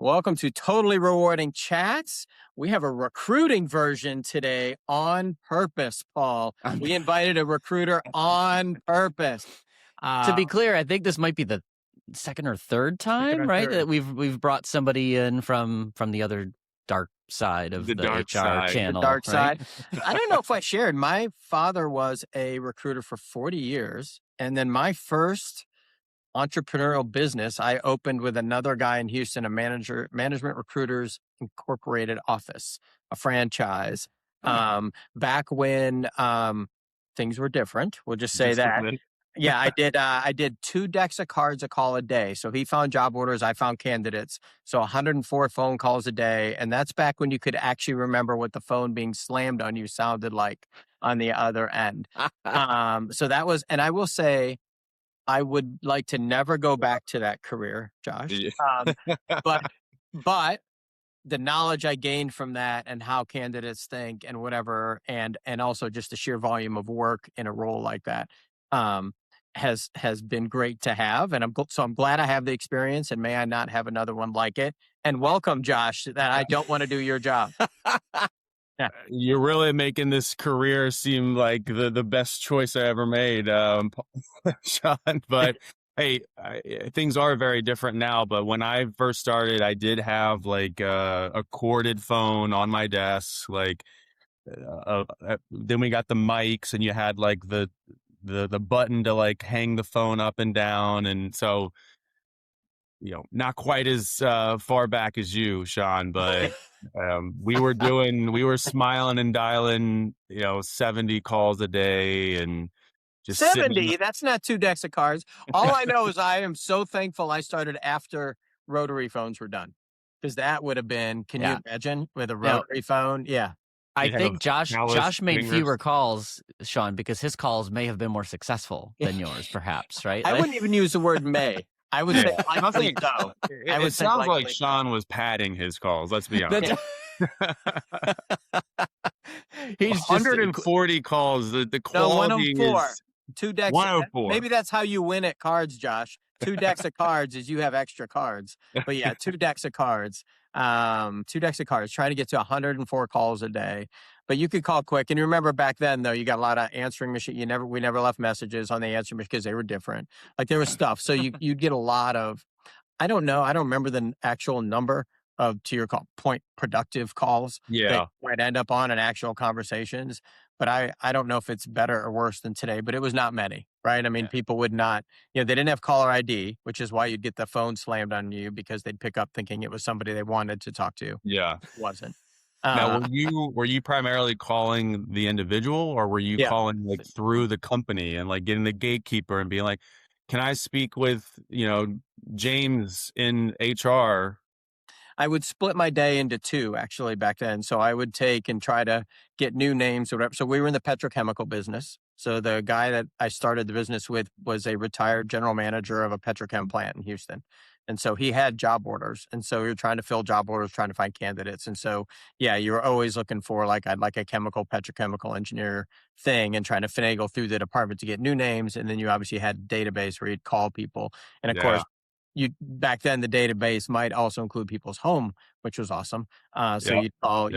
Welcome to Totally Rewarding Chats. We have a recruiting version today on purpose, Paul. We invited a recruiter on purpose. To be clear, I think this might be the second or third time, right? That we've brought somebody in from the other dark side of the dark HR side. channel. The dark right? side. I don't know if I shared. My father was a recruiter for 40 years. And then my first entrepreneurial business I opened with another guy in Houston, a Management Recruiters Incorporated office, a franchise. Back when things were different. We'll just say that. Yeah, I did 2 decks of cards a call a day. So he found job orders, I found candidates. So 104 phone calls a day. And that's back when you could actually remember what the phone being slammed on you sounded like on the other end. So that was, and I will say, I would like to never go back to that career, Josh. But the knowledge I gained from that and how candidates think and whatever, and also just the sheer volume of work in a role like that, has been great to have. And I'm glad I have the experience, and may I not have another one like it. And welcome, Josh, that I don't want to do your job. Yeah. You're really making this career seem like the best choice I ever made, Sean. But hey, things are very different now. But when I first started, I did have like a corded phone on my desk. Like then we got the mics, and you had like the button to like hang the phone up and down, and so not quite as far back as you, Sean, but. We were smiling and dialing, 70 calls a day and just 70. That's not 2 decks of cards. All I know is I am so thankful I started after rotary phones were done, because that would have been, can you imagine with a rotary phone? Yeah. I think Josh made fewer calls, Sean, because his calls may have been more successful than yours, perhaps, right? I wouldn't even use the word may. I would say likely so. It sounds like Sean was padding his calls. Let's be honest. He's 140 calls. The quality 104. is 2 decks. 104. Maybe that's how you win at cards, Josh. 2 decks of cards is you have extra cards. But yeah, 2 decks of cards. 2 decks of cards. Trying to get to 104 calls a day. But you could call quick. And you remember back then, though, you got a lot of answering machine. We never left messages on the answering machine because they were different. Like there was stuff. So you'd get a lot of, I don't know. I don't remember the actual number of, to your call, point productive calls. Yeah. That might end up on an actual conversations. But I don't know if it's better or worse than today, but it was not many, right? I mean, people would not, they didn't have caller ID, which is why you'd get the phone slammed on you because they'd pick up thinking it was somebody they wanted to talk to. Yeah. It wasn't. Now, were you primarily calling the individual, or were you calling like through the company and like getting the gatekeeper and being like, can I speak with, James in HR? I would split my day into 2 actually back then. So I would take and try to get new names or whatever. So we were in the petrochemical business. So the guy that I started the business with was a retired general manager of a petrochem plant in Houston. And so he had job orders. And so you're trying to fill job orders, trying to find candidates. And so, you're always looking for I'd like a petrochemical engineer thing and trying to finagle through the department to get new names. And then you obviously had a database where you'd call people. And of course, back then the database might also include people's home, which was awesome. So you'd call,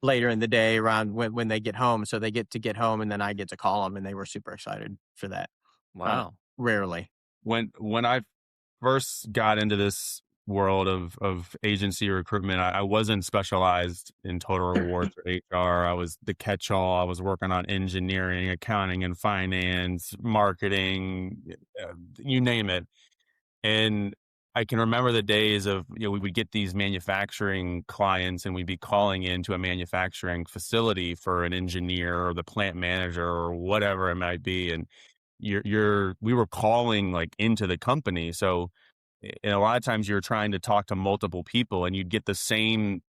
later in the day around when they get home. So they get home and then I get to call them, and they were super excited for that. Wow. Rarely. When I first got into this world of agency recruitment, I wasn't specialized in total rewards or HR. I was the catch-all. I was working on engineering, accounting and finance, marketing, you name it. And I can remember the days of, we would get these manufacturing clients and we'd be calling into a manufacturing facility for an engineer or the plant manager or whatever it might be. And we were calling like into the company. So, and a lot of times you're trying to talk to multiple people and you'd get the same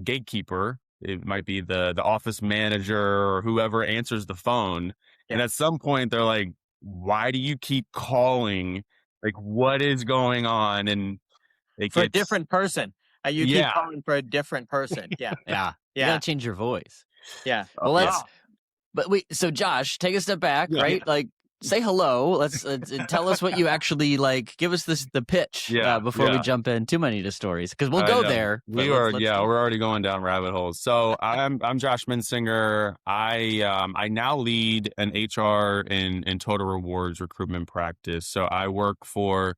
gatekeeper. It might be the office manager or whoever answers the phone. Yeah. And at some point they're like, why do you keep calling? Like, what is going on? And a different person. You keep calling for a different person. Yeah. You gotta change your voice. Yeah. Well, so Josh, take a step back, right? Like, say hello. Let's tell us what you actually like. Give us the pitch before we jump in too many to stories, because we'll go there. We're already going down rabbit holes. So I'm Josh Mensinger. I now lead an HR and total rewards recruitment practice. So I work for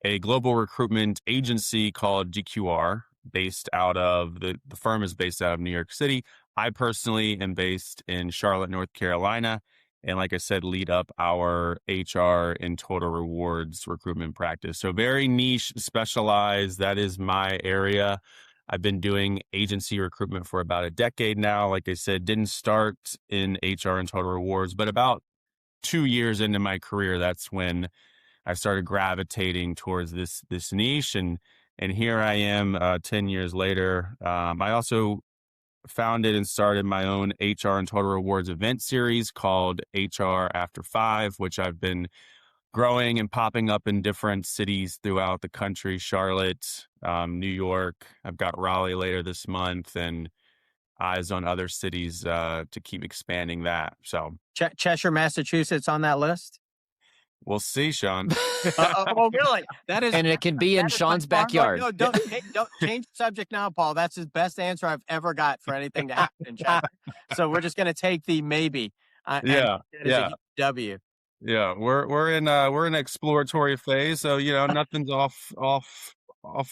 a global recruitment agency called GQR, based out of the firm is based out of New York City. I personally am based in Charlotte, North Carolina. And like I said, lead up our HR and total rewards recruitment practice. So very niche, specialized. That is my area. I've been doing agency recruitment for about a decade now. Like I said, didn't start in HR and total rewards, but about 2 years into my career, that's when I started gravitating towards this niche. And here I am 10 years later. I also founded and started my own HR and total rewards event series called HR After 5, which I've been growing and popping up in different cities throughout the country, Charlotte, New York. I've got Raleigh later this month, and eyes on other cities to keep expanding that. So Cheshire, Massachusetts on that list? We'll see, Sean. Oh, really? That is, and it can be in Sean's backyard. No, don't change the subject now, Paul. That's his best answer I've ever got for anything to happen in Cheshire. So we're just going to take the maybe. W. Yeah, we're in exploratory phase, so nothing's off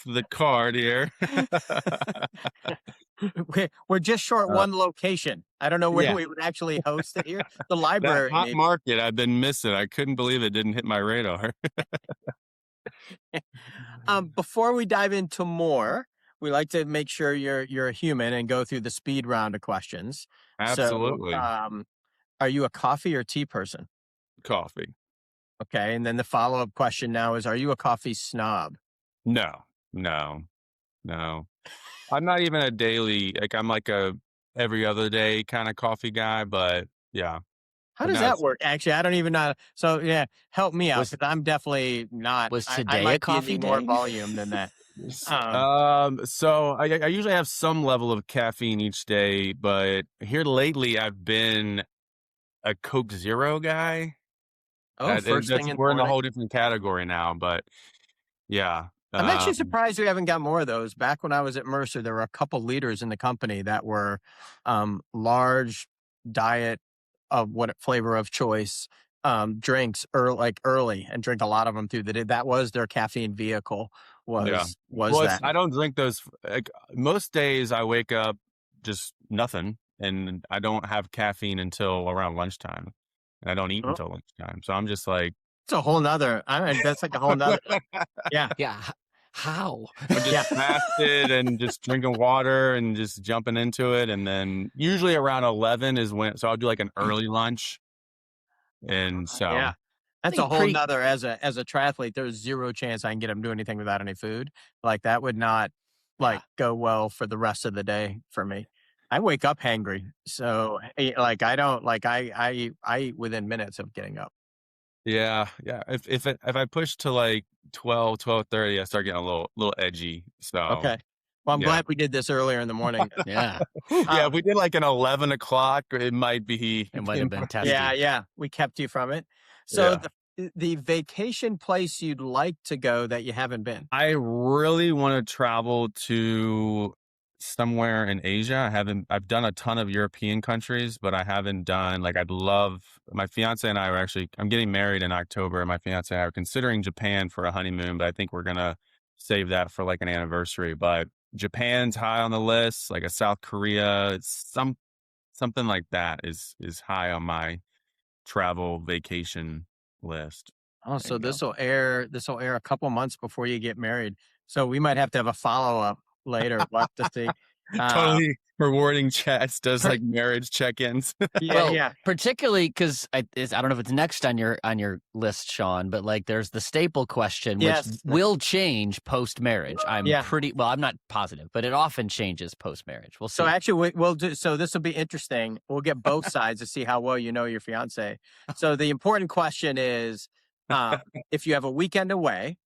the card here. We're just short one location. I don't know where we would actually host it here. The library. That hot market I've been missing. I couldn't believe it didn't hit my radar. Before we dive into more, we like to make sure you're a human and go through the speed round of questions. Absolutely. So, are you a coffee or tea person? Coffee. Okay, and then the follow-up question now is, are you a coffee snob? No. I'm not even a daily, I'm like a every other day kind of coffee guy, but yeah. How does that work? Actually, I don't even know. So help me out, because I'm definitely not. Was today a coffee day? More volume than that. So I usually have some level of caffeine each day, but here lately I've been a Coke Zero guy. First thing we're in a whole different category now, but yeah. I'm actually surprised we haven't got more of those. Back when I was at Mercer, there were a couple leaders in the company that were large diet of what flavor of choice drinks early and drink a lot of them through the day. That was their caffeine vehicle. That. I don't drink those. Most days I wake up just nothing, and I don't have caffeine until around lunchtime, and I don't eat until lunchtime. So I'm just like, it's a whole nother. That's like a whole nother. Yeah. How? I'm just fasted and just drinking water and just jumping into it. And then usually around 11 is when, so I'll do like an early lunch. And so that's a whole nother, as a triathlete, there's zero chance I can get him to do anything without any food. Like that would not go well for the rest of the day for me. I wake up hangry. So I eat within minutes of getting up. Yeah. If I push to like 12:30, I start getting a little edgy. So okay. Well, I'm glad we did this earlier in the morning. Yeah. If we did like an 11 o'clock, it might have been testy. Yeah. We kept you from it. So the vacation place you'd like to go that you haven't been? I really want to travel to somewhere in Asia. I've done a ton of European countries, but I haven't done, my fiance and I I'm getting married in October, and my fiance and I are considering Japan for a honeymoon, but I think we're going to save that for like an anniversary. But Japan's high on the list, like a South Korea, something like that is high on my travel vacation list. Oh, so this will air a couple months before you get married. So we might have to have a follow-up later. We'll have to see. Totally rewarding chats, does like marriage check-ins. Particularly because I don't know if it's next on your list, Sean, but like there's the staple question, which will change post-marriage. I'm not positive, but it often changes post-marriage. We'll see. So actually, we'll do. So this will be interesting. We'll get both sides to see how well you know your fiance. So the important question is, if you have a weekend away,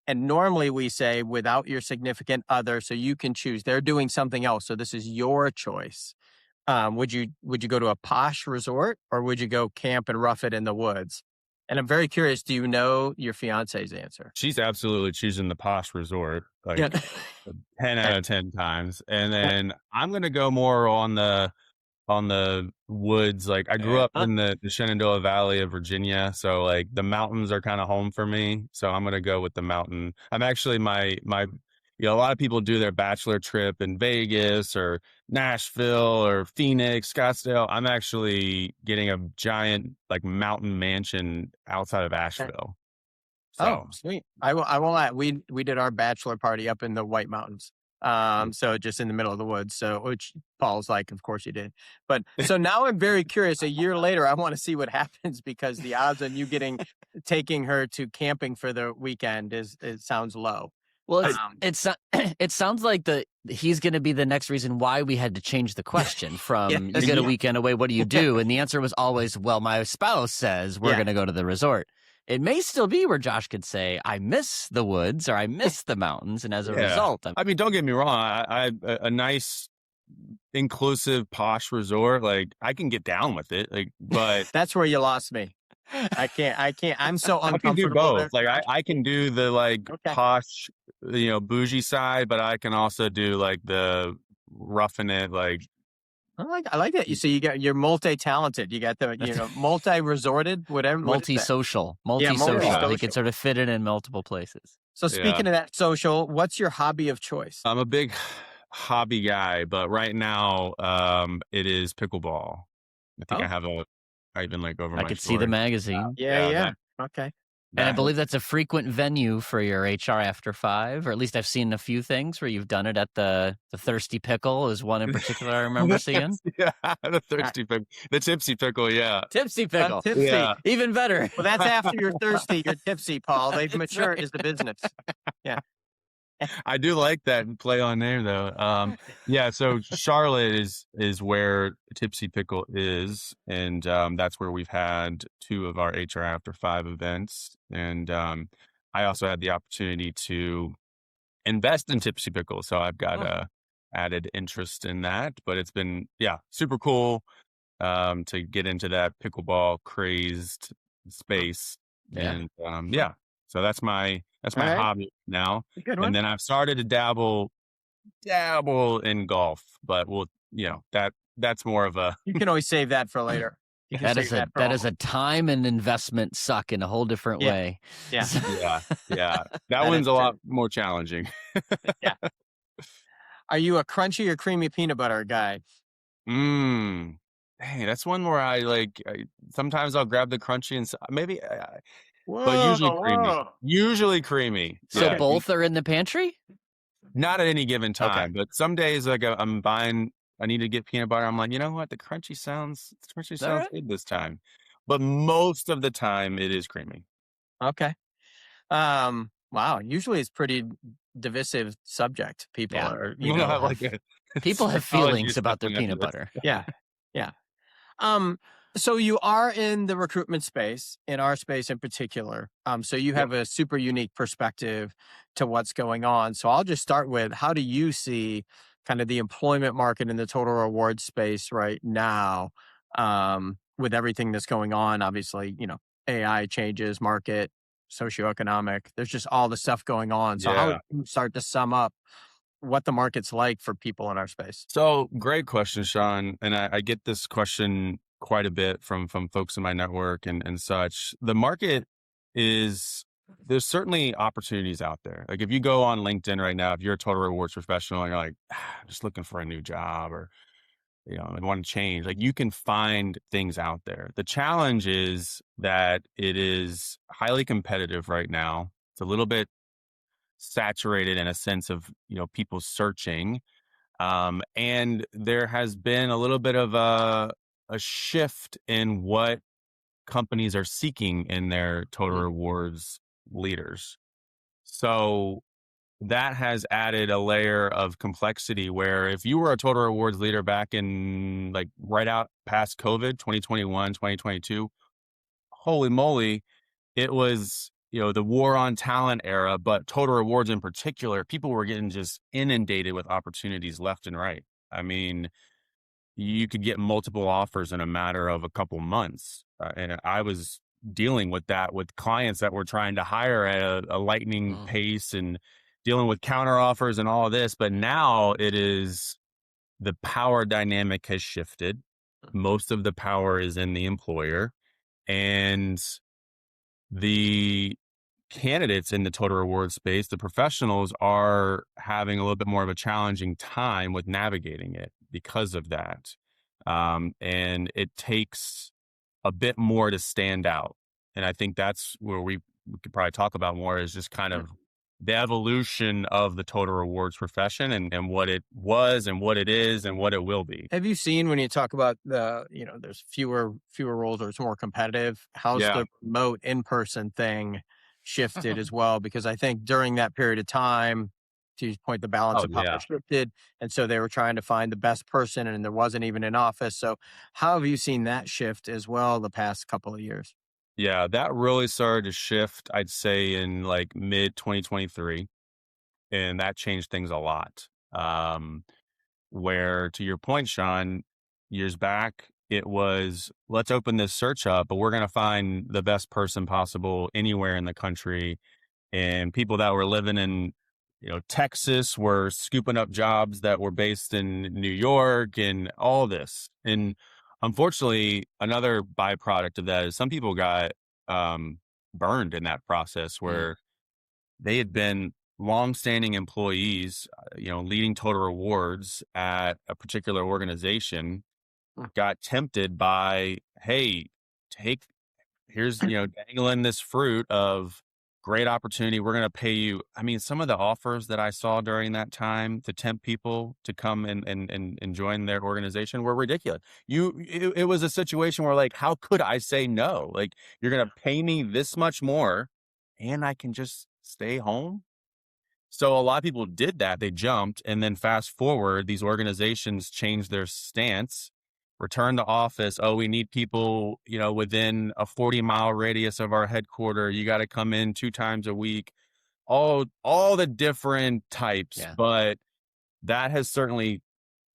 and normally we say without your significant other, so you can choose. They're doing something else, so this is your choice. would you go to a posh resort, or would you go camp and rough it in the woods? And I'm very curious, do you know your fiance's answer? She's absolutely choosing the posh resort, like Yeah. 10 out of 10 times. And then I'm going to go more on the woods. Like I grew up in the Shenandoah Valley of Virginia. So like the mountains are kind of home for me. So I'm going to go with the mountain. I'm actually a lot of people do their bachelor trip in Vegas or Nashville or Phoenix, Scottsdale. I'm actually getting a giant like mountain mansion outside of Asheville. So. Oh, sweet. I will. We did our bachelor party up in the White Mountains. So just in the middle of the woods. So, which Paul's like, of course you did. But so now I'm very curious. A year later, I want to see what happens, because the odds on you taking her to camping for the weekend it sounds low. Well, it sounds like he's going to be the next reason why we had to change the question from you get a weekend away, what do you do? And the answer was always, well, my spouse says we're going to go to the resort. It may still be where Josh could say, I miss the woods or I miss the mountains. And as a result, I mean, don't get me wrong. I a nice, inclusive, posh resort, like I can get down with it. Like, but that's where you lost me. I can't. I'm so uncomfortable. I can do both. Like I can do the posh, bougie side, but I can also do like the roughing it, like. I like that. You're multi-talented. You got the multi-resorted, whatever. Multi-social. Multi-social. You can sort of fit it in multiple places. So speaking of that social, what's your hobby of choice? I'm a big hobby guy, but right now it is pickleball. I think I even over my. I could see the magazine. Yeah. Okay. And I believe that's a frequent venue for your HR After 5, or at least I've seen a few things where you've done it at the Thirsty Pickle is one in particular I remember seeing. Yeah, the Thirsty Pickle. The Tipsy Pickle, yeah. Tipsy Pickle. Tipsy. Yeah. Even better. Well, that's after you're thirsty, you're tipsy, Paul. They've matured as the business. Yeah. I do like that play on name, though. So Charlotte is where Tipsy Pickle is, and that's where we've had 2 of our HR After 5 events. And I also had the opportunity to invest in Tipsy Pickle, so I've got a added interest in that. But it's been super cool to get into that pickleball crazed space, and so that's my hobby now. And then I've started to dabble in golf, but that's more of a. You can always save that for later. That is a time and investment suck in a whole different way. Yeah. That one's a lot more challenging. Yeah. Are you a crunchy or creamy peanut butter guy? Hey, that's one where I sometimes I'll grab the crunchy and maybe. But usually creamy. So both are in the pantry? Not at any given time, but some days I'm buying. I need to get peanut butter. I'm like, you know what? The crunchy sounds good this time. But most of the time, it is creamy. Okay. Wow. Usually, it's pretty divisive subject. People are, people have feelings about their peanut butter. Yeah. So you are in the recruitment space, in our space in particular. So you have a super unique perspective to what's going on. So I'll just start with, how do you see kind of the employment market in the total reward space right now, with everything that's going on? Obviously, AI changes, market, socioeconomic. There's just all the stuff going on. So how would you start to sum up what the market's like for people in our space? So great question, Sean. And I get this question quite a bit from folks in my network and such. The market there's certainly opportunities out there. Like if you go on LinkedIn right now, if you're a total rewards professional and you're like, just looking for a new job, or, I want to change, like you can find things out there. The challenge is that it is highly competitive right now. It's a little bit saturated in a sense of, people searching. And there has been a little bit of a shift in what companies are seeking in their total rewards leaders. So that has added a layer of complexity where if you were a total rewards leader back in right out past COVID, 2021, 2022, holy moly, it was, the war on talent era, but total rewards in particular, people were getting just inundated with opportunities left and right. I mean, you could get multiple offers in a matter of a couple months. And I was dealing with that with clients that were trying to hire at a lightning pace and dealing with counter offers and all of this. But now it is, the power dynamic has shifted. Most of the power is in the employer, and the candidates in the total reward space, the professionals, are having a little bit more of a challenging time with navigating it because of that. And it takes a bit more to stand out. And I think that's where we could probably talk about more, is just kind of the evolution of the total rewards profession, and what it was and what it is and what it will be. Have you seen, when you talk about there's fewer roles, or it's more competitive, how's the remote in-person thing shifted as well? Because I think during that period of time, to your point, the balance of power shifted. And so they were trying to find the best person, and there wasn't even an office. So how have you seen that shift as well the past couple of years? Yeah, that really started to shift, I'd say, in like mid 2023. And that changed things a lot. Where, to your point, Sean, years back, it was, let's open this search up, but we're going to find the best person possible anywhere in the country. And people that were living in, Texas were scooping up jobs that were based in New York and all this. And unfortunately, another byproduct of that is some people got burned in that process, where they had been longstanding employees, leading total rewards at a particular organization, got tempted by, hey, here's, dangling this fruit of great opportunity. We're going to pay you. I mean, some of the offers that I saw during that time to tempt people to come and join their organization were ridiculous. It was a situation where, like, how could I say no? Like, you're going to pay me this much more and I can just stay home. So a lot of people did that. They jumped, and then fast forward, these organizations changed their stance, returned to office. Oh, we need people, within a 40-mile radius of our headquarters. You got to come in 2 times a week. All the different types, but that has certainly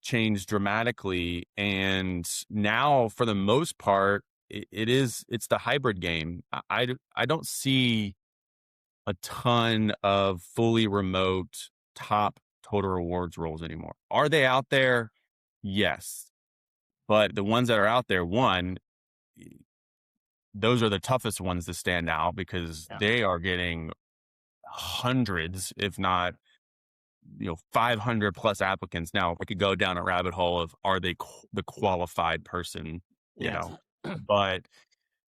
changed dramatically. And now, for the most part, it's the hybrid game. I don't see a ton of fully remote top total rewards roles anymore. Are they out there? Yes. But the ones that are out there, those are the toughest ones to stand out, because they are getting hundreds, if not, 500 plus applicants. Now, I could go down a rabbit hole of, are they the qualified person, but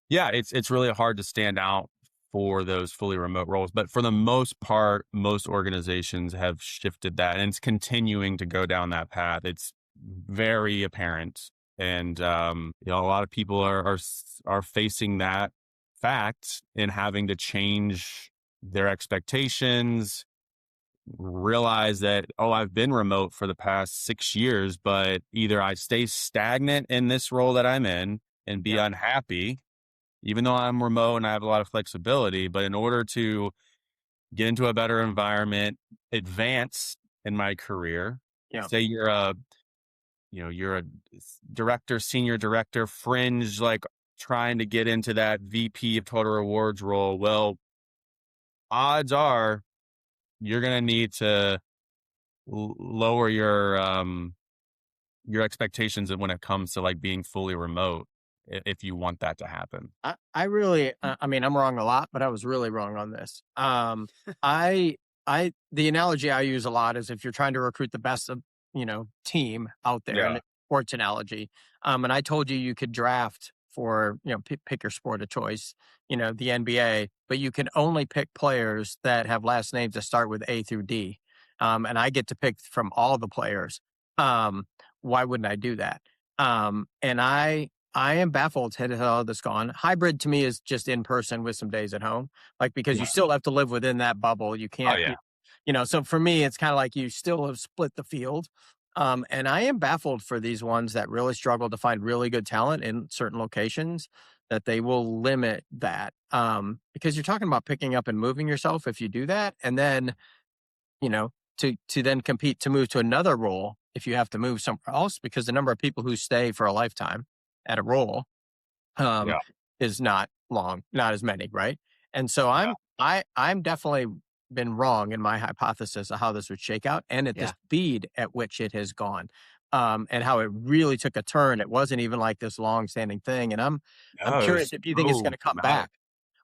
yeah, it's really hard to stand out for those fully remote roles. But for the most part, most organizations have shifted that, and it's continuing to go down that path. It's very apparent. And, a lot of people are facing that fact and having to change their expectations, realize that, I've been remote for the past 6 years, but either I stay stagnant in this role that I'm in and be unhappy, even though I'm remote and I have a lot of flexibility. But in order to get into a better environment, advance in my career, say you're a director, senior director, fringe, like trying to get into that VP of total rewards role. Well, odds are you're going to need to lower your expectations when it comes to, like, being fully remote, if you want that to happen. I really, I mean, I'm wrong a lot, but I was really wrong on this. The analogy I use a lot is, if you're trying to recruit the best of, team out there, and the sports analogy. And I told you could draft for, pick your sport of choice, the NBA, but you can only pick players that have last names that start with A through D. And I get to pick from all the players. Why wouldn't I do that? And I am baffled at how this gone. Hybrid to me is just in person with some days at home, like, because you still have to live within that bubble. You can't, so for me, it's kind of like you still have split the field. And I am baffled for these ones that really struggle to find really good talent in certain locations, that they will limit that. Because you're talking about picking up and moving yourself if you do that. And then, to then compete to move to another role if you have to move somewhere else, because the number of people who stay for a lifetime at a role is not as many, right? And so I'm definitely been wrong in my hypothesis of how this would shake out, and at the speed at which it has gone, and how it really took a turn. It wasn't even like this long-standing thing. And I'm curious if you think it's going to come back.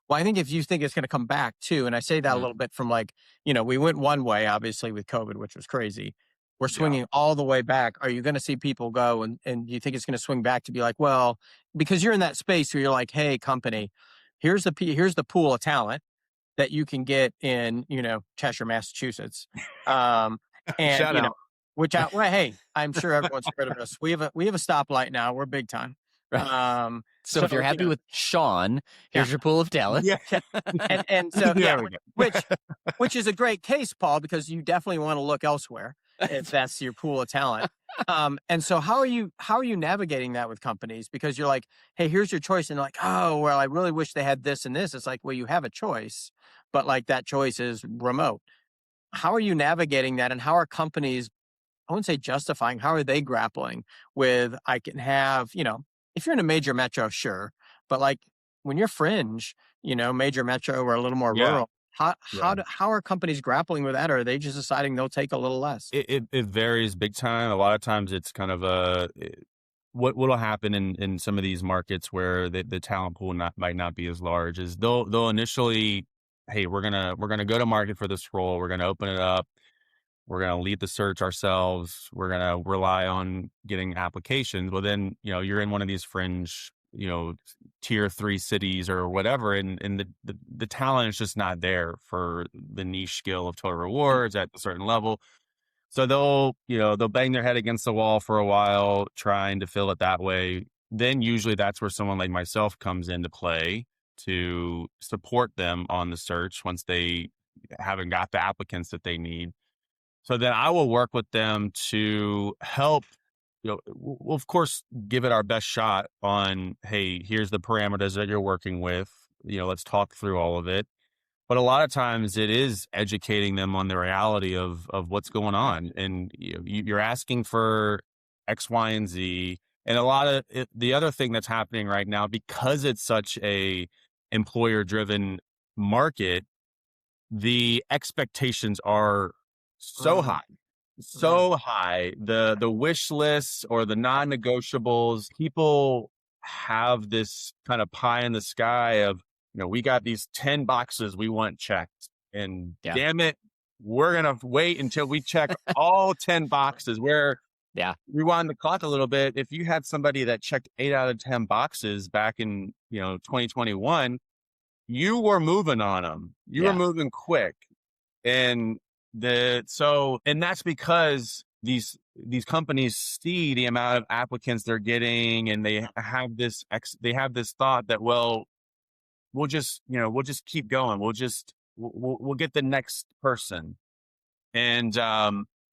Well, I think if you think it's going to come back too, and I say that a little bit from like, we went one way, obviously, with COVID, which was crazy. We're swinging all the way back. Are you going to see people go and you think it's going to swing back to be like, well, because you're in that space where you're like, hey, company, here's the pool of talent that you can get in, Cheshire, Massachusetts. And, Shout out. Hey, I'm sure everyone's heard of us. We have a stoplight now. We're big time. So if you're happy with Sean, here's your pool of talent. Yeah. and so, which is a great case, Paul, because you definitely want to look elsewhere if that's your pool of talent. And so how are you navigating that with companies? Because you're like, hey, here's your choice. And they're like, oh, well, I really wish they had this and this. It's like, well, you have a choice, but like that choice is remote. How are you navigating that? And how are companies, I wouldn't say justifying, how are they grappling with, I can have, if you're in a major metro, sure. But like when you're fringe, major metro or a little more rural, how are companies grappling with that? Or are they just deciding they'll take a little less? It varies big time. A lot of times it's kind of what will happen in some of these markets where the talent pool might not be as large is they'll initially, hey, we're gonna go to market for this role. We're gonna open it up. We're going to lead the search ourselves. We're going to rely on getting applications. Well, then, you're in one of these fringe, tier 3 cities or whatever. And the talent is just not there for the niche skill of total rewards at a certain level. So they'll bang their head against the wall for a while, trying to fill it that way. Then usually that's where someone like myself comes into play to support them on the search once they haven't got the applicants that they need. So then I will work with them to help, we'll of course give it our best shot on, hey, here's the parameters that you're working with. Let's talk through all of it. But a lot of times it is educating them on the reality of what's going on. And you're asking for X, Y, and Z. And a lot of the other thing that's happening right now, because it's such a employer-driven market, the expectations are so high. The wish lists or the non-negotiables, people have this kind of pie in the sky of, we got these 10 boxes we want checked, and damn it, we're going to wait until we check all 10 boxes. Rewind the clock a little bit. If you had somebody that checked 8 out of 10 boxes back in, 2021, you were moving on them. You were moving quick. And that's because these companies see the amount of applicants they're getting, and they have this thought that, well, we'll just keep going. We'll get the next person. And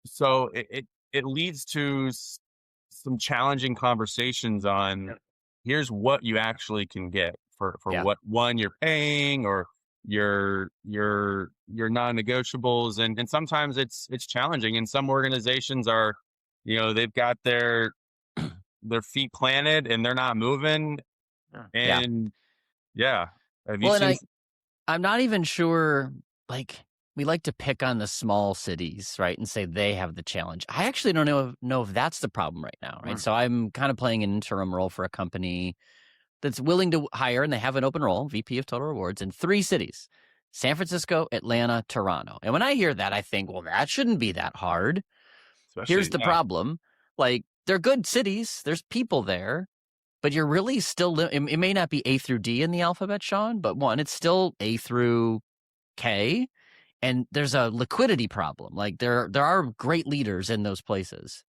so it leads to some challenging conversations on here's what you actually can get for what one you're paying or your non-negotiables, and sometimes it's challenging. And some organizations are, they've got their feet planted and they're not moving. And have you seen? I'm not even sure. Like, we like to pick on the small cities, right, and say they have the challenge. I actually don't know if that's the problem right now, right? So I'm kind of playing an interim role for a company that's willing to hire, and they have an open role, VP of Total Rewards, in 3 cities: San Francisco, Atlanta, Toronto. And when I hear that, I think, well, that shouldn't be that hard. Here's the problem. Like, they're good cities. There's people there, but you're really still, it may not be A through D in the alphabet, Sean, but one, it's still A through K. And there's a liquidity problem. Like, there are great leaders in those places.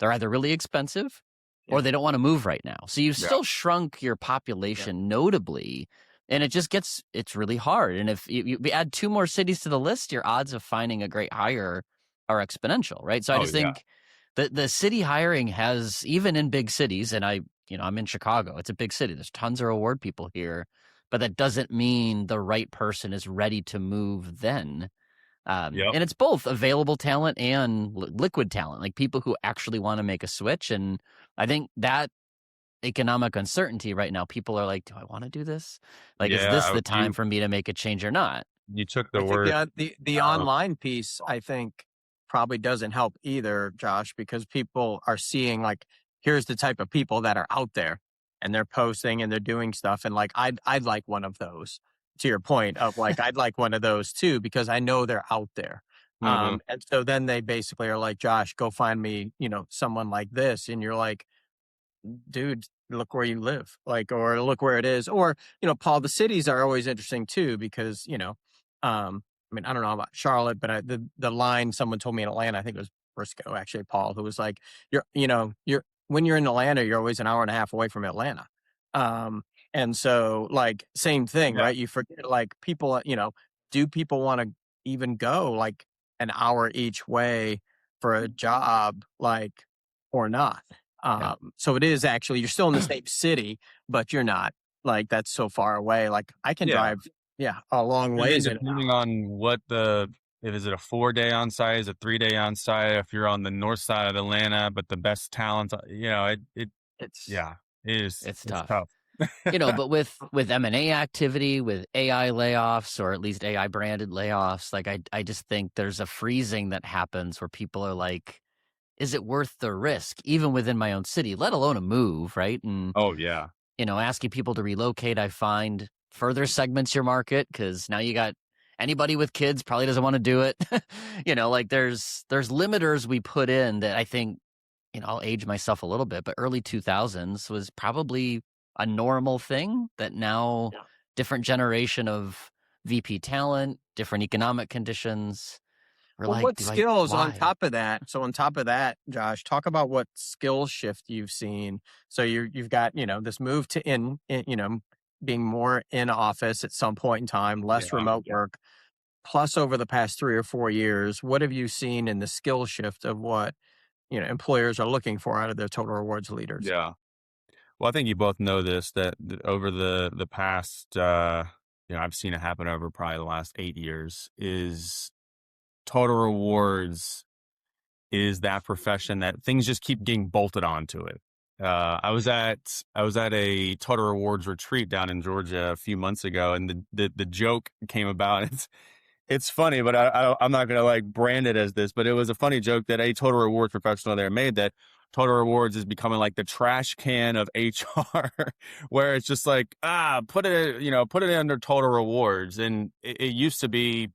They're either really expensive or they don't want to move right now. So you've still shrunk your population notably, and it's really hard. And if you add 2 more cities to the list, your odds of finding a great hire are exponential, right? So I just think that the city hiring has, even in big cities, and I'm in Chicago, it's a big city. There's tons of reward people here, but that doesn't mean the right person is ready to move then. And it's both available talent and liquid talent, like people who actually want to make a switch. And I think that economic uncertainty right now, people are like, do I want to do this? Like, is this the time for me to make a change or not? You took the I word. think the online piece, I think, probably doesn't help either, Josh, because people are seeing like, here's the type of people that are out there, and they're posting and they're doing stuff, and like I'd like one of those. To your point of like, I'd like one of those too because I know they're out there. Mm-hmm. And so then they basically are like, Josh, go find me, someone like this, and you're like, dude, look where you live, like, or look where it is. Or, Paul, the cities are always interesting too, because, I mean, I don't know about Charlotte, but the line someone told me in Atlanta, I think it was Briscoe, actually, Paul, who was like, when you're in Atlanta, you're always an hour and a half away from Atlanta. And so like, same thing, right? You forget, like, people, do people want to even go like an hour each way for a job, like, or not? So it is actually, you're still in the same city, but you're not, like, that's so far away. Like, I can drive, a long ways. And depending on what if is it a 4-day on site, is it a 3-day on site? If you're on the north side of Atlanta, but the best talent, it's tough. But with M&A activity, with AI layoffs, or at least AI branded layoffs, like I just think there's a freezing that happens where people are like, is it worth the risk, even within my own city, let alone a move, right? And asking people to relocate, I find further segments your market, because now you got anybody with kids probably doesn't want to do it. Like there's limiters we put in that I think, I'll age myself a little bit, but early 2000s was probably a normal thing that now different generation of VP talent, different economic conditions. Well, what skills on top of that? So on top of that, Josh, talk about what skill shift you've seen. So you've got, this move to being more in office at some point in time, less remote work. Plus, over the past 3 or 4 years, what have you seen in the skill shift of what, employers are looking for out of their total rewards leaders? Yeah. Well, I think you both know this, that over the past, I've seen it happen over probably the last 8 years, is total rewards is that profession that things just keep getting bolted onto it. I was at a total rewards retreat down in Georgia a few months ago, and the joke came about. It's funny, but I'm not going to like brand it as this, but it was a funny joke that a total rewards professional there made, that total rewards is becoming like the trash can of HR, where it's just like, put it under total rewards. And it used to be,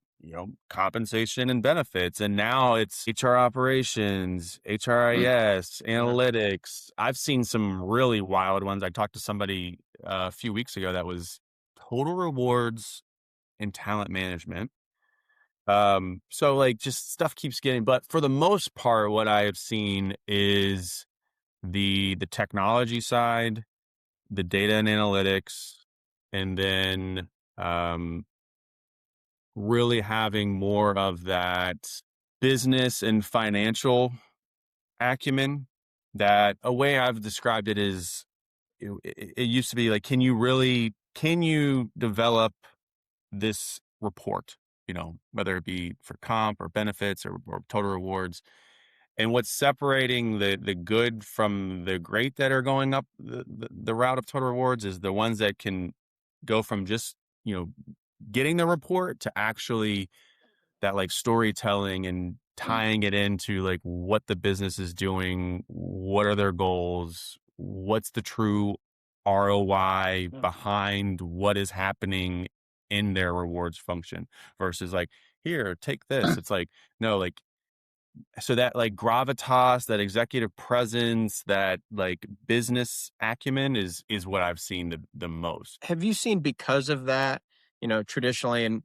compensation and benefits. And now it's HR operations, HRIS, analytics. I've seen some really wild ones. I talked to somebody a few weeks ago that was total rewards and talent management. So like just stuff keeps getting, but for the most part, what I have seen is the technology side, the data and analytics, and then, really having more of that business and financial acumen. That a way I've described it is, it used to be like, can you develop this report, whether it be for comp or benefits or total rewards. And what's separating the good from the great that are going up the route of total rewards is the ones that can go from just, getting the report to actually that like storytelling and tying it into like what the business is doing, what are their goals, what's the true ROI behind what is happening in their rewards function, versus like, here, take this. It's like, no, like, so that like gravitas, that executive presence, that like business acumen is what I've seen the most. Have you seen, because of that, traditionally, and,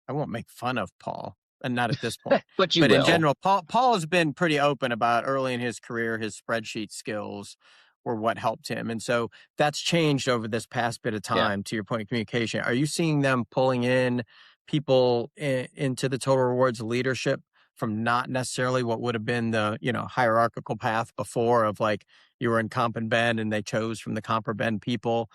I won't make fun of Paul, and not at this point, but in general, Paul has been pretty open about early in his career, his spreadsheet skills were what helped him. And so that's changed over this past bit of time, to your point of communication. Are you seeing them pulling in people into the total rewards leadership from not necessarily what would have been the, hierarchical path before, of like, you were in comp and ben and they chose from the comp or ben people?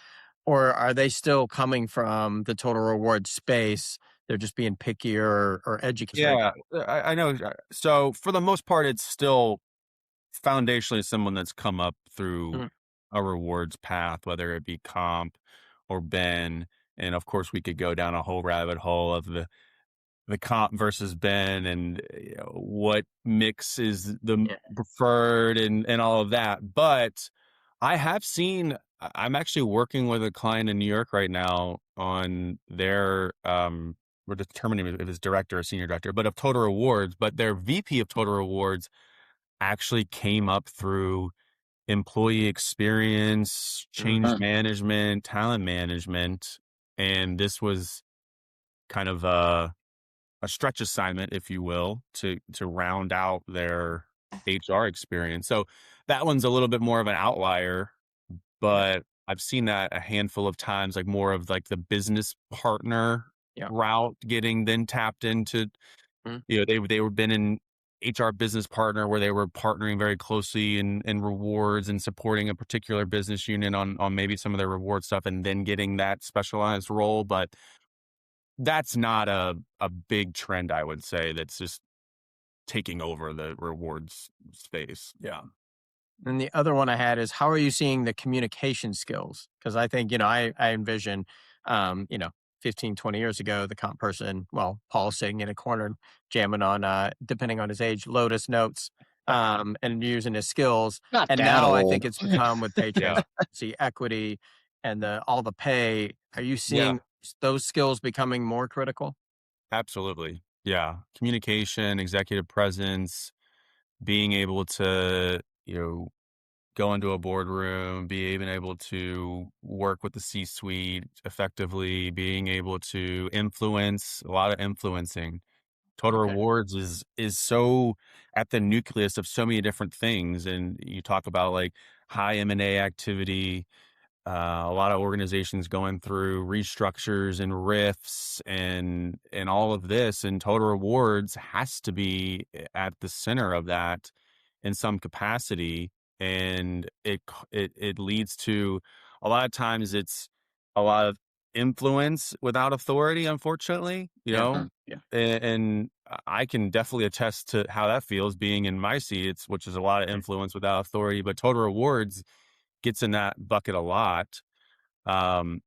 Or are they still coming from the total reward space? they're just being pickier or educated? Yeah, I know. So for the most part, it's still foundationally someone that's come up through a rewards path, whether it be comp or Ben. And of course, we could go down a whole rabbit hole of the comp versus Ben and what mix is the preferred and all of that. But I have seen, I'm actually working with a client in New York right now on their, we're determining if it's director or senior director, but of total rewards, but their VP of total rewards actually came up through employee experience, change management, talent management. And this was kind of a stretch assignment, if you will, to round out their HR experience. So that one's a little bit more of an outlier, but I've seen that a handful of times, like more of like the business partner route getting then tapped into, they were been in HR business partner where they were partnering very closely in rewards and supporting a particular business unit on maybe some of their reward stuff and then getting that specialized role. But that's not a big trend, I would say, that's just taking over the rewards space. Yeah. And the other one I had is, how are you seeing the communication skills? Because I think, I envision, 15, 20 years ago, the comp person, well, Paul sitting in a corner, jamming on, depending on his age, Lotus notes, and using his skills. Not and that now old. I think it's become with pay transparency, equity, and all the pay. Are you seeing those skills becoming more critical? Absolutely. Yeah. Communication, executive presence, being able to, go into a boardroom, being able to work with the C-suite effectively, being able to influence, a lot of influencing. Total rewards is so at the nucleus of so many different things. And you talk about like high M&A activity, a lot of organizations going through restructures and rifts and all of this, and total rewards has to be at the center of that in some capacity. And it leads to, a lot of times it's a lot of influence without authority, unfortunately, and I can definitely attest to how that feels being in my seat, which is a lot of influence without authority. But total rewards gets in that bucket a lot. I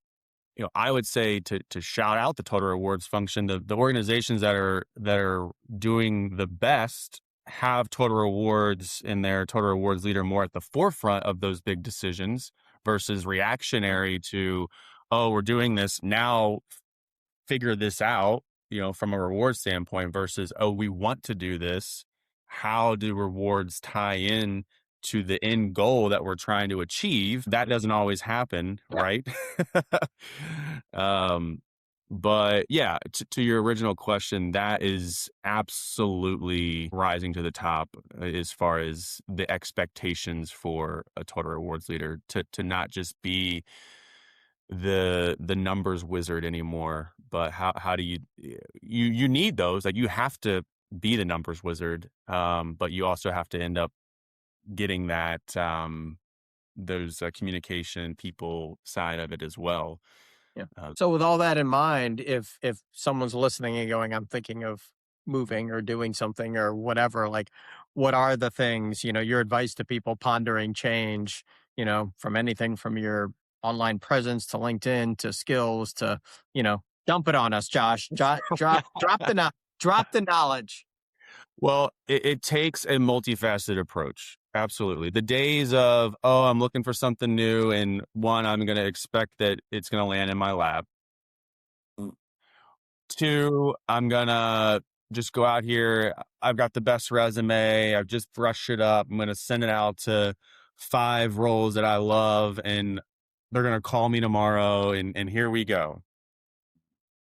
would say to shout out the total rewards function, the organizations that are doing the best have total rewards in their total rewards leader more at the forefront of those big decisions versus reactionary to, oh, we're doing this now, figure this out, from a reward standpoint versus, oh, we want to do this. How do rewards tie in to the end goal that we're trying to achieve? That doesn't always happen, right? But yeah, to your original question, that is absolutely rising to the top as far as the expectations for a total rewards leader to not just be the numbers wizard anymore, but how do you need those, like you have to be the numbers wizard, but you also have to end up getting that those communication people side of it as well. So with all that in mind, if someone's listening and going, I'm thinking of moving or doing something or whatever, like what are the things, your advice to people pondering change, from anything from your online presence to LinkedIn to skills to, dump it on us, Josh. Drop the knowledge. Well, it takes a multifaceted approach. Absolutely. The days of, oh, I'm looking for something new, and one, I'm going to expect that it's going to land in my lap. Two, I'm going to just go out here. I've got the best resume. I've just brushed it up. I'm going to send it out to 5 roles that I love, and they're going to call me tomorrow, and here we go.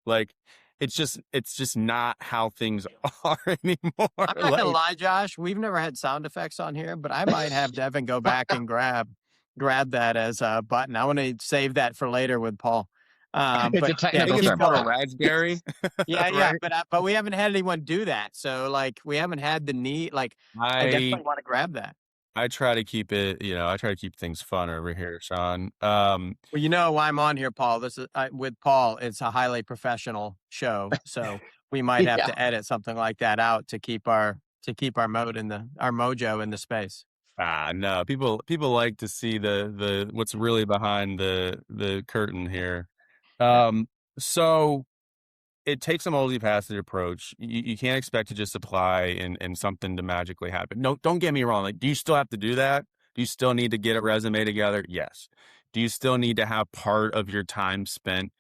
Like, it's just not how things are anymore. I'm not gonna lie, Josh. We've never had sound effects on here, but I might have Devin go back and grab that as a button. I want to save that for later with Paul. It's a technical term. Raspberry. Yeah, but we haven't had anyone do that. So like, we haven't had the need. Like, I definitely want to grab that. I try to keep it, I try to keep things fun over here, Sean. Well, you know why I'm on here, Paul. This is with Paul. It's a highly professional show, so we might have Yeah. to edit something like that out to keep our our mojo in the space. No, people like to see the what's really behind the curtain here. Yeah. So it takes a multifaceted approach. You can't expect to just apply and something to magically happen. No, don't get me wrong. Like, do you still have to do that? Do you still need to get a resume together? Yes. Do you still need to have part of your time spent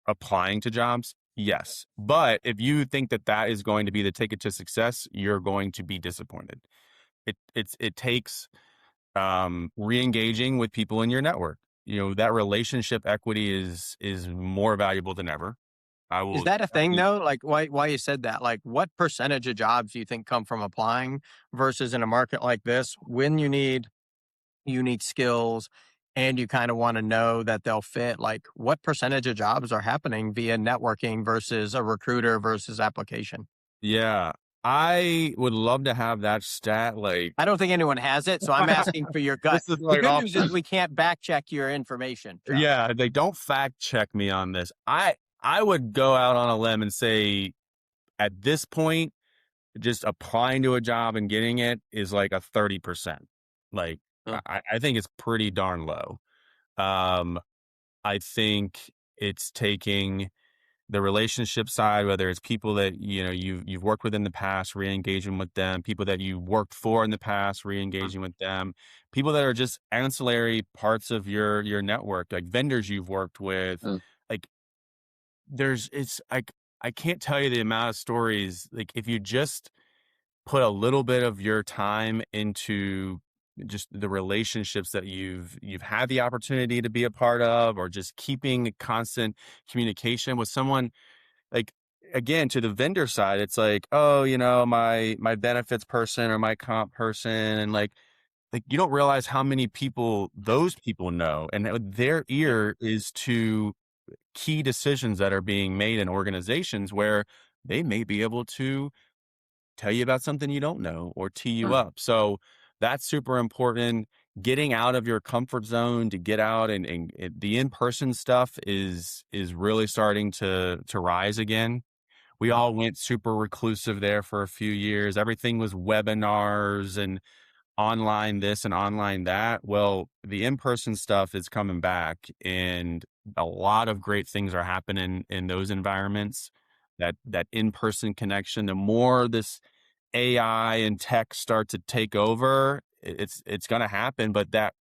applying to jobs? Yes. But if you think that that is going to be the ticket to success, you're going to be disappointed. It takes re-engaging with people in your network. That relationship equity is more valuable than ever. I Is will that a thing though? Like why you said that? Like what percentage of jobs do you think come from applying versus in a market like this when you need unique skills and you kind of want to know that they'll fit? Like what percentage of jobs are happening via networking versus a recruiter versus application? Yeah, I would love to have that stat. Like, I don't think anyone has it, so I'm asking for your gut. this is The like good off. news is we can't back check your information, Josh. Yeah, they don't fact check me on this. I would go out on a limb and say at this point, just applying to a job and getting it is like a 30%. Like, Huh. I think it's pretty darn low. Um, I think it's taking the relationship side, whether it's people that you've worked with in the past, re-engaging with them, people that you worked for in the past, re-engaging with them, people that are just ancillary parts of your network, like vendors you've worked with. Like it's like I can't tell you the amount of stories. Like if you just put a little bit of your time into just the relationships that you've had the opportunity to be a part of, or just keeping constant communication with someone. Like, again, to the vendor side, it's like, oh, my benefits person or my comp person, and like you don't realize how many people those people know, and their ear is to key decisions that are being made in organizations where they may be able to tell you about something you don't know or tee you up. So that's super important. Getting out of your comfort zone to get out and the in-person stuff is really starting to rise again. We all went super reclusive there for a few years. Everything was webinars and online this and online that. Well, the in-person stuff is coming back, and a lot of great things are happening in those environments. That in-person connection, the more this AI and tech start to take over, it's going to happen, but that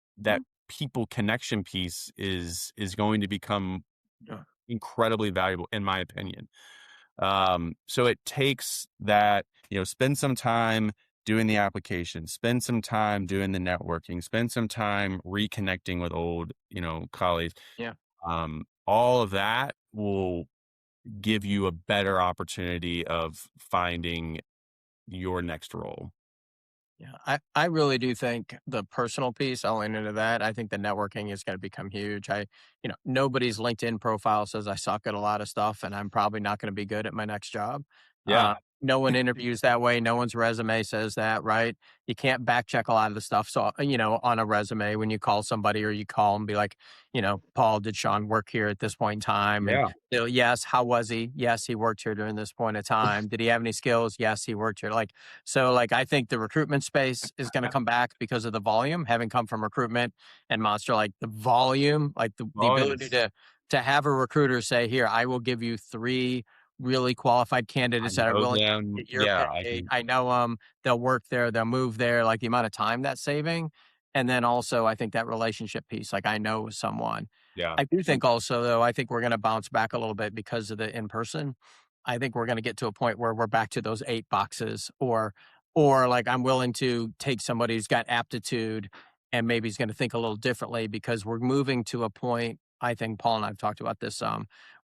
people connection piece is going to become incredibly valuable, in my opinion. So it takes that, spend some time doing the application, spend some time doing the networking, spend some time reconnecting with old, colleagues. Yeah. All of that will give you a better opportunity of finding your next role. Yeah, I really do think the personal piece, I'll lean into that. I think the networking is going to become huge. Nobody's LinkedIn profile says I suck at a lot of stuff and I'm probably not going to be good at my next job. Yeah. No one interviews that way. No one's resume says that, right? You can't back check a lot of the stuff. So, on a resume, when you call somebody or you call and be like, Paul, did Sean work here at this point in time? And Yeah. yes, how was he? Yes, he worked here during this point of time. Did he have any skills? Yes, he worked here. I think the recruitment space is going to come back because of the volume, having come from recruitment and Monster, like the volume, like the ability to have a recruiter say, here, I will give you 3 really qualified candidates that are willing to get your Yeah, pay. I know them. They'll work there. They'll move there. Like the amount of time that's saving. And then also, I think that relationship piece, like I know someone. yeah, I do think also, though, I think we're going to bounce back a little bit because of the in person. I think we're going to get to a point where we're back to those 8 boxes, or like I'm willing to take somebody who's got aptitude and maybe he's going to think a little differently because we're moving to a point. I think Paul and I've talked about this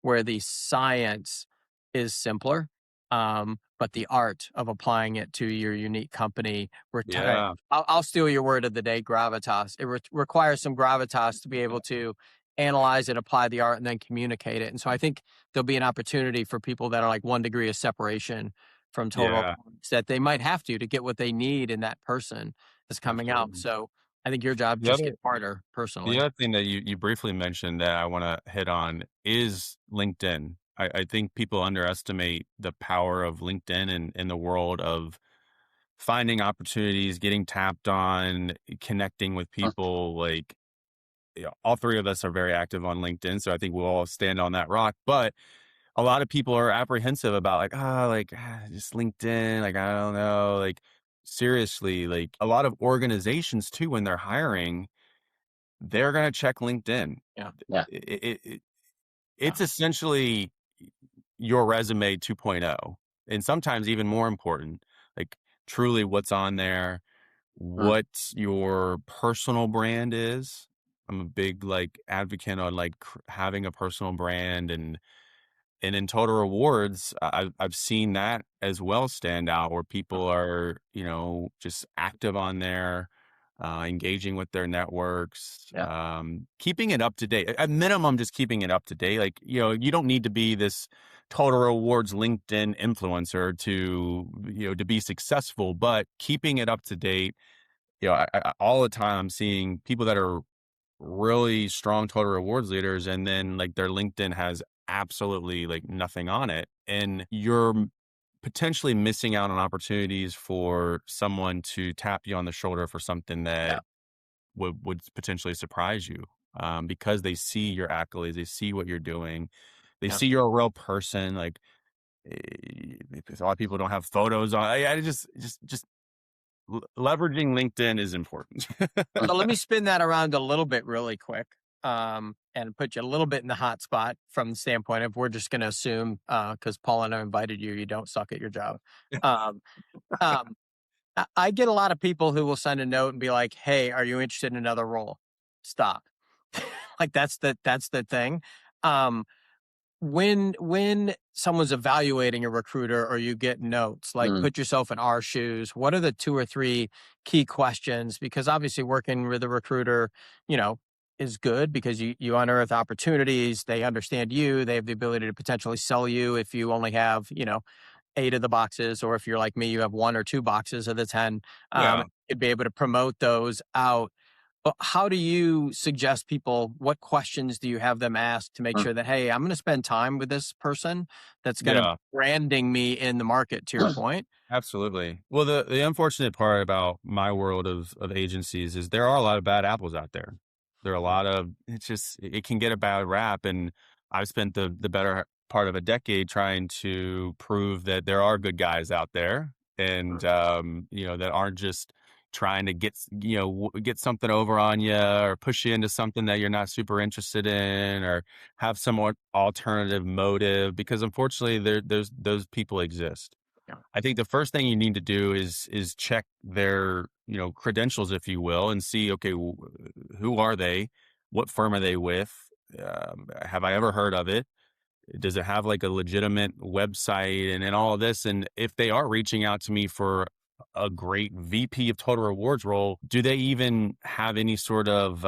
where the science is simpler, but the art of applying it to your unique company. yeah, I'll steal your word of the day, gravitas. It requires some gravitas to be able to analyze it, apply the art, and then communicate it. And so I think there'll be an opportunity for people that are like 1 degree of separation from total that they might have to get what they need in that person that's coming out. So I think your job just gets harder personally. The other thing that you briefly mentioned that I want to hit on is LinkedIn. I think people underestimate the power of LinkedIn in the world of finding opportunities, getting tapped on, connecting with people. Like, all three of us are very active on LinkedIn, so I think we'll all stand on that rock. But a lot of people are apprehensive about just LinkedIn. Like, I don't know. Like, seriously, like a lot of organizations too, when they're hiring, they're going to check LinkedIn. Yeah. It's essentially your resume 2.0, and sometimes even more important, like truly what's on there, what your personal brand is. I'm a big advocate on having a personal brand, and in total rewards, I've seen that as well stand out, where people are, just active on there, engaging with their networks, keeping it up to date. At minimum, just keeping it up to date. Like, you don't need to be this total rewards LinkedIn influencer to be successful, but keeping it up to date. All the time I'm seeing people that are really strong total rewards leaders, and then their LinkedIn has absolutely nothing on it, and you're potentially missing out on opportunities for someone to tap you on the shoulder for something that would potentially surprise you, because they see your accolades, they see what you're doing, they see you're a real person. A lot of people don't have photos on. I just leveraging LinkedIn is important. So let me spin that around a little bit really quick, and put you a little bit in the hot spot from the standpoint of, we're just going to assume, because Paul and I invited you, you don't suck at your job. Um, um, I get a lot of people who will send a note and be like, "Hey, are you interested in another role?" Stop. That's the thing. When someone's evaluating a recruiter, or you get notes, put yourself in our shoes. What are the 2 or 3 key questions? Because obviously working with a recruiter, is good, because you unearth opportunities. They understand you. They have the ability to potentially sell you if you only have, 8 of the boxes, or if you're like me, you have 1 or 2 boxes of the 10. You'd be able to promote those out. But how do you suggest people, what questions do you have them ask to make sure that, hey, I'm going to spend time with this person that's going to branding me in the market, to your point? Absolutely. Well, the unfortunate part about my world of agencies is there are a lot of bad apples out there. There are a lot of, it can get a bad rap. And I've spent the better part of a decade trying to prove that there are good guys out there, and, that aren't just trying to get something over on you, or push you into something that you're not super interested in, or have some alternative motive, because unfortunately those people exist. I think the first thing you need to do is check their, credentials, if you will, and see, okay, who are they? What firm are they with? Have I ever heard of it? Does it have a legitimate website, and all of this? And if they are reaching out to me for a great VP of total rewards role, do they even have any sort of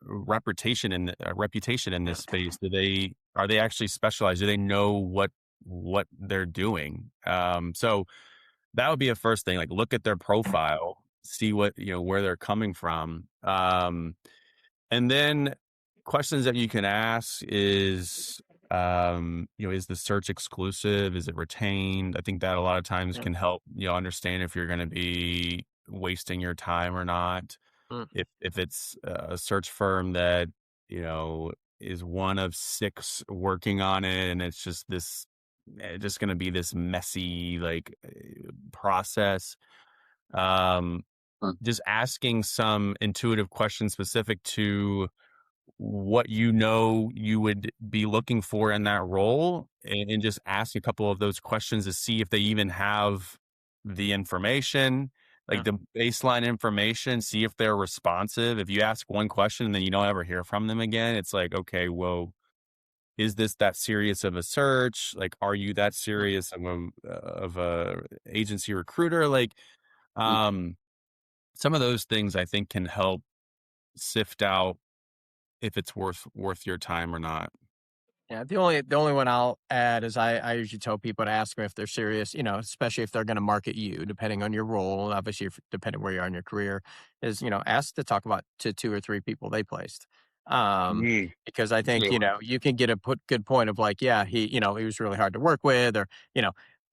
reputation in this space? Are they actually specialized? Do they know what they're doing? So that would be a first thing. Look at their profile, see what, where they're coming from. And then questions that you can ask is, is the search exclusive? Is it retained? I think that a lot of times can help, understand if you're going to be wasting your time or not. If it's a search firm that, is one of 6 working on it, and it's just going to be this messy, process. Just asking some intuitive questions specific to what you would be looking for in that role, and just ask a couple of those questions to see if they even have the information, the baseline information, see if they're responsive. If you ask one question and then you don't ever hear from them again, it's like, okay, well, is this that serious of a search? Are you that serious of a agency recruiter? Some of those things I think can help sift out if it's worth your time or not. Yeah, the only one I'll add is I usually tell people to ask them if they're serious, especially if they're going to market you, depending on your role, and obviously depending where you are in your career, is ask to talk about to two or three people they placed, Mm. because I think Good one. you can get a good point of like, yeah, he was really hard to work with, or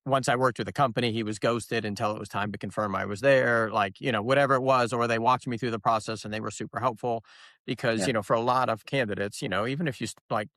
once I worked with a company, he was ghosted until it was time to confirm I was there, like whatever it was, or they walked me through the process and they were super helpful, because Yeah. for a lot of candidates, even if you like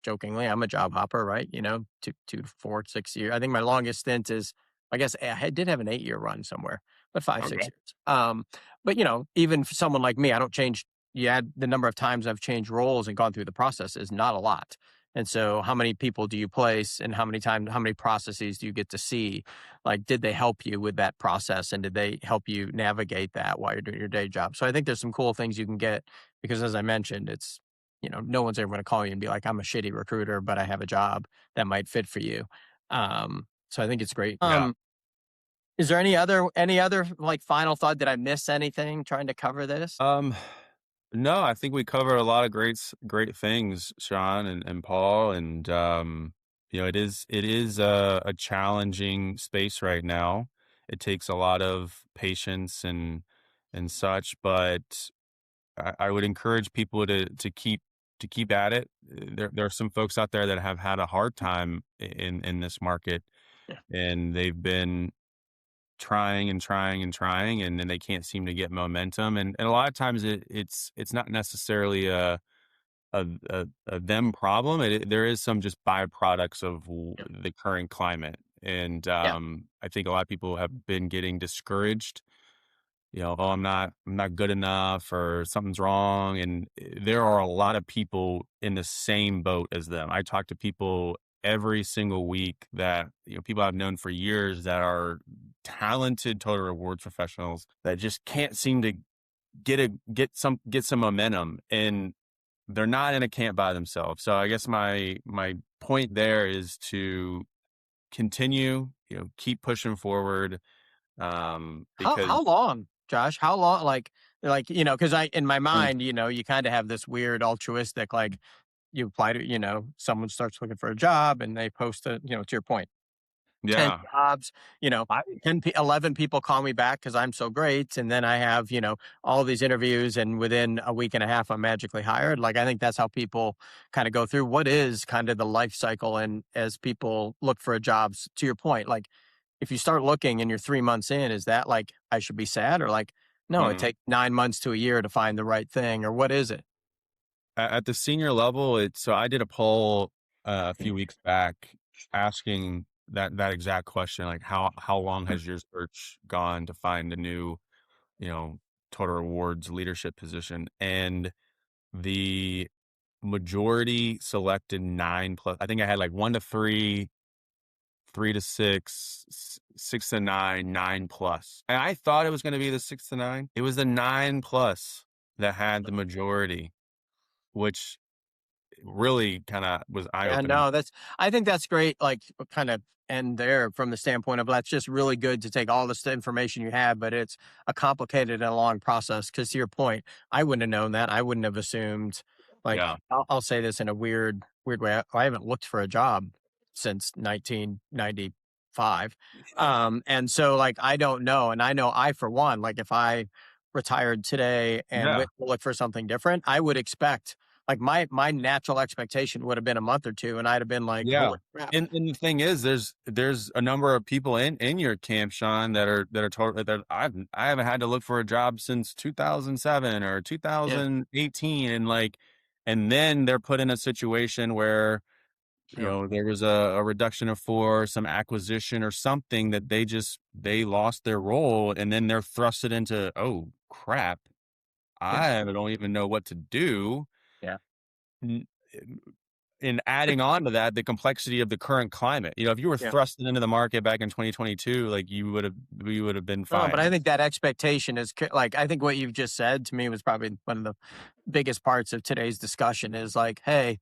jokingly, I'm a job hopper, right? 2 to 4, 6 years. I think my longest stint is, I guess I did have an 8-year run somewhere, but 5, 6 years. But even for someone like me, I don't change. You add the number of times I've changed roles and gone through the process is not a lot. And so, how many people do you place, and how many processes do you get to see? Like, did they help you with that process, and did they help you navigate that while you're doing your day job? So, I think there's some cool things you can get because, as I mentioned, it's no one's ever going to call you and be like, I'm a shitty recruiter, but I have a job that might fit for you. So I think it's great. Yeah. Is there any other like final thought? Did I miss anything trying to cover this? Um, no, I think we covered a lot of great things, Sean and Paul, and it is a challenging space right now. It takes a lot of patience and such, but I would encourage people to keep at it. There are some folks out there that have had a hard time in this market, Yeah. and they've been trying and trying and trying, and then they can't seem to get momentum. And a lot of times it's not necessarily a them problem. There is some just byproducts of Yeah. the current climate, and Yeah. I think a lot of people have been getting discouraged. Oh, I'm not good enough, or something's wrong. And there are a lot of people in the same boat as them. I talk to people every single week that, people I've known for years that are talented total rewards professionals that just can't seem to get some momentum, and they're not in a camp by themselves. So I guess my point there is to continue, keep pushing forward, How because long, Josh? How long? Because I in my um, mind, you kind of have this weird altruistic, like you apply to, someone starts looking for a job and they post to your point, 10 yeah, jobs, you know, I 11 people call me back because I'm so great. And then I have, all these interviews, and within a week and a half, I'm magically hired. Like, I think that's how people kind of go through what is kind of the life cycle. And as people look for jobs, to your point, like if you start looking and you're 3 months in, is that like, I should be sad, or like, no, it mm. takes 9 months to a year to find the right thing, or what is it? At the senior level, so I did a poll a few weeks back asking that exact question, like how long has your search gone to find a new, you know, total rewards leadership position? And the majority selected 9 plus. I think I had like 1 to 3, 3 to 6, 6 to 9, 9 plus. And I thought it was going to be the 6 to 9. It was the 9 plus that had the majority, which really kind of was eye Yeah, opening. no, I think that's great. Like, kind of end there from the standpoint of that's just really good to take all this information you have, but it's a complicated and a long process. Because to your point, I wouldn't have known that. I wouldn't have assumed. Like, Yeah. I'll say this in a weird way. I haven't looked for a job since 1995, and so like I don't know, and I know I for one, like if I retired today and Yeah. went to look for something different, I would expect like my natural expectation would have been a month or two, and I'd have been like, Yeah. "Holy crap!" And the thing is, there's a number of people in your camp, Sean, that are totally that I haven't had to look for a job since 2007 or Yeah, 2018, and then they're put in a situation where sure. there was a reduction of force, some acquisition or something that they lost their role, and then they're thrusted into, oh crap, Yeah, I don't even know what to do. yeah, N- And adding on to that, the complexity of the current climate. If you were yeah. thrusted into the market back in 2022, like we would have been No, but I fine. think that expectation is like I think what you've just said to me was probably one of the biggest parts of today's discussion is like, hey,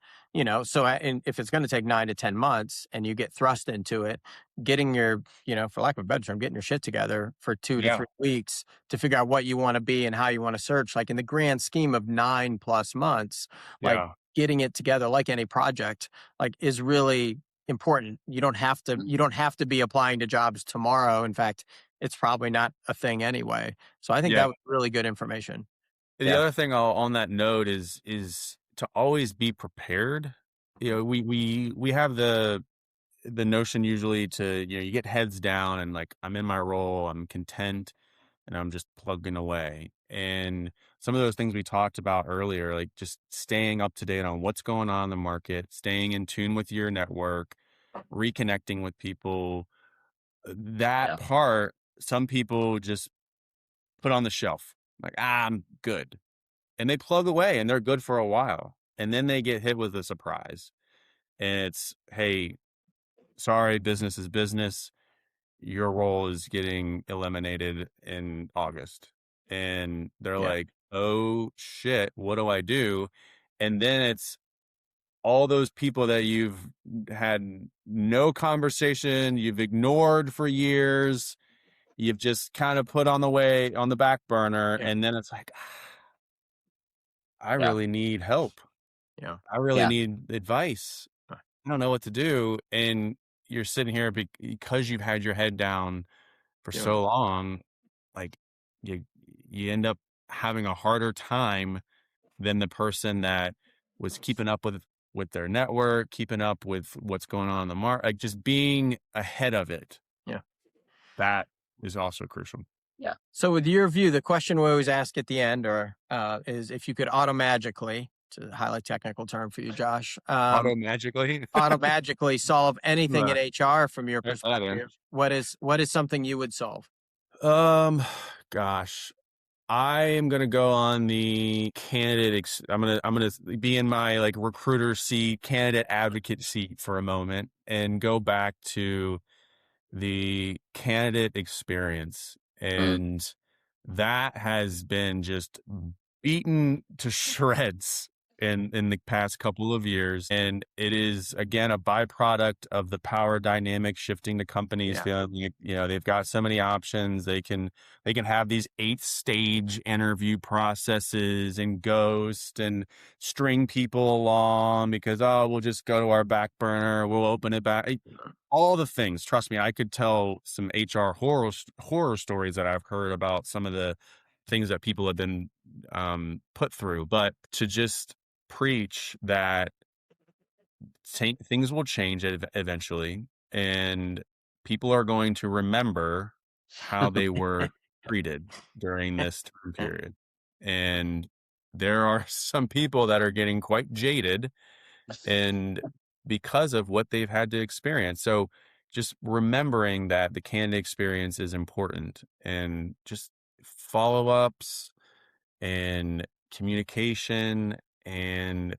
so and if it's going to take 9 to 10 months and you get thrust into it, getting your, for lack of a better term, getting your shit together for two to Yeah. three weeks to figure out what you want to be and how you want to search, like in the grand scheme of 9 plus months, like Yeah. getting it together, like any project, like, is really important. You don't have to be applying to jobs tomorrow. In fact, it's probably not a thing anyway. So I think Yeah. that was really good information. The other thing on that note is to always be prepared. We have the notion usually to, you get heads down and like, I'm in my role, I'm content, and I'm just plugging away. And some of those things we talked about earlier, like just staying up to date on what's going on in the market, staying in tune with your network, reconnecting with people, that part, some people just put on the shelf. Like, I'm good. And they plug away and they're good for a while. And then they get hit with a surprise. And it's, hey, sorry, business is business. Your role is getting eliminated in August. And they're like, oh shit, what do I do? And then it's all those people that you've had no conversation, you've ignored for years, you've just kind of put on the back burner. And then it's like, I really need help. Yeah. I really need advice. I don't know what to do. And you're sitting here because you've had your head down for so long, like you end up having a harder time than the person that was keeping up with their network, keeping up with what's going on in the market, like just being ahead of it. Yeah. That is also crucial. Yeah. So with your view, the question we always ask at the end is if you could automagically, it's a highly technical term for you, Josh, automagically solve anything in HR from your perspective, what is something you would solve? Gosh, I am going to go on the candidate. I'm going to be in my like recruiter seat, candidate advocate seat for a moment and go back to the candidate experience. And that has been just beaten to shreds in the past couple of years. And it is, again, a byproduct of the power dynamic shifting to companies feeling, they've got so many options. They can have these 8-stage interview processes and ghost and string people along because, we'll just go to our back burner. We'll open it back. All the things, trust me, I could tell some HR horror stories that I've heard about some of the things that people have been put through. But to just preach that things will change eventually and people are going to remember how they were treated during this term period. And there are some people that are getting quite jaded and because of what they've had to experience. So just remembering that the candidate experience is important and just follow-ups and communication and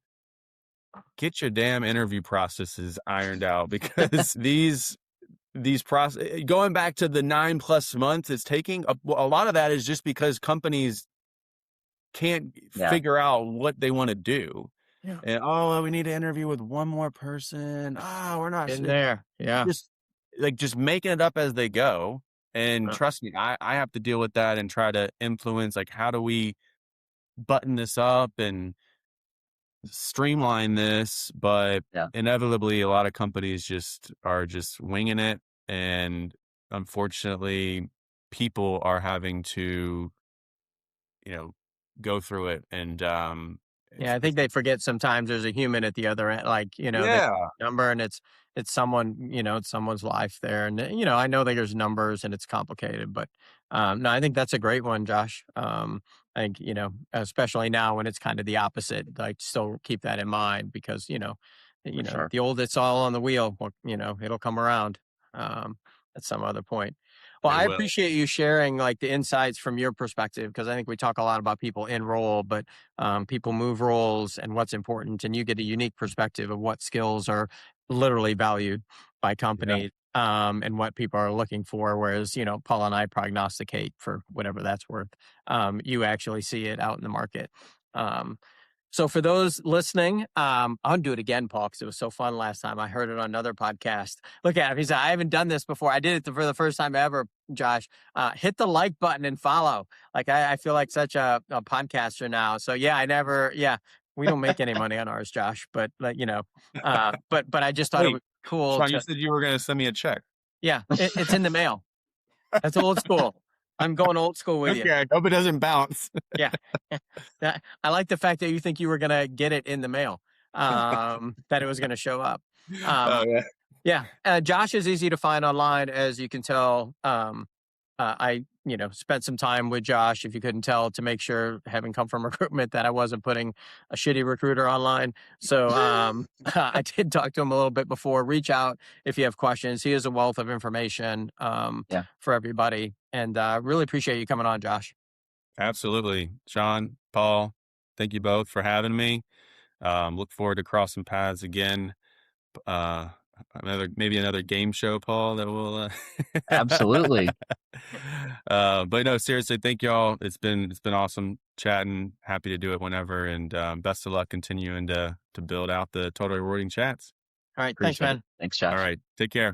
get your damn interview processes ironed out because these process going back to the 9+ months it's taking a lot of that is just because companies can't figure out what they want to do. And we need to interview with one more person. We're not in there. Yeah. Just making it up as they go. And trust me, I have to deal with that and try to influence, like, how do we button this up and streamline this? But inevitably, a lot of companies are just winging it. And unfortunately, people are having to, go through it. And, I think they forget sometimes there's a human at the other end, like, the number and it's someone, it's someone's life there. And, I know that there's numbers and it's complicated, but no, I think that's a great one, Josh. I think, especially now when it's kind of the opposite, like still keep that in mind because, the old, it's all on the wheel, it'll come around at some other point. Well, I appreciate you sharing like the insights from your perspective because I think we talk a lot about people in role, but people move roles and what's important, and you get a unique perspective of what skills are literally valued by companies and what people are looking for. Whereas, Paul and I prognosticate for whatever that's worth. You actually see it out in the market. So for those listening, I'll do it again, Paul, because it was so fun last time. I heard it on another podcast. Look at him. He said, I haven't done this before. I did it for the first time ever, Josh. Hit the like button and follow. Like I feel like such a podcaster now. So We don't make any money on ours, Josh, but but I just thought it was cool. Sean, you said you were going to send me a check. Yeah, it's in the mail. That's old school. I'm going old school with you. Okay, I hope it doesn't bounce. Yeah. I like the fact that you think you were going to get it in the mail, that it was going to show up. Yeah. Josh is easy to find online, as you can tell. I spent some time with Josh, if you couldn't tell, to make sure, having come from recruitment, that I wasn't putting a shitty recruiter online. So I did talk to him a little bit before. Reach out if you have questions. He is a wealth of information for everybody. And really appreciate you coming on, Josh. Absolutely. Sean, Paul, thank you both for having me. Look forward to crossing paths again. Maybe another game show, Paul, that will Absolutely. But no, seriously, thank y'all. It's been awesome chatting. Happy to do it whenever, and best of luck continuing to build out the Totally Rewarding Chats. All right. Thanks, man. Thanks, Josh. All right. Take care.